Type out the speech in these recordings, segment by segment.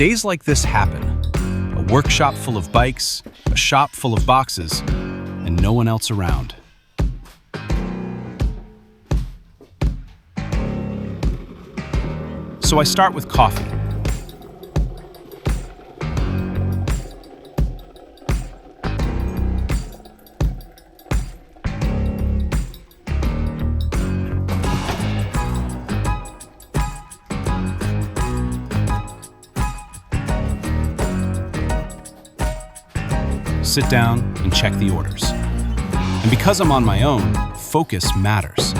Days like this happen. A workshop full of bikes, a shop full of boxes, and no one else around. So I start with coffee. Sit down and check the orders. And because I'm on my own, focus matters.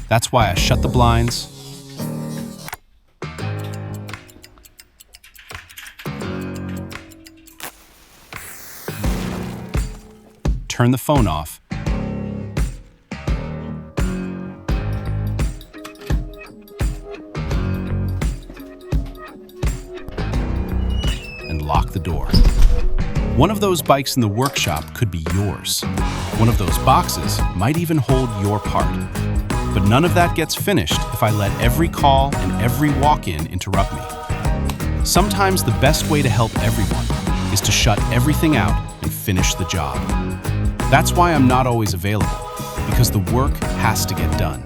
That's why I shut the blinds, turn the phone off, and lock the door. One of those bikes in the workshop could be yours. One of those boxes might even hold your part. But none of that gets finished if I let every call and every walk-in interrupt me. Sometimes the best way to help everyone is to shut everything out and finish the job. That's why I'm not always available, because the work has to get done.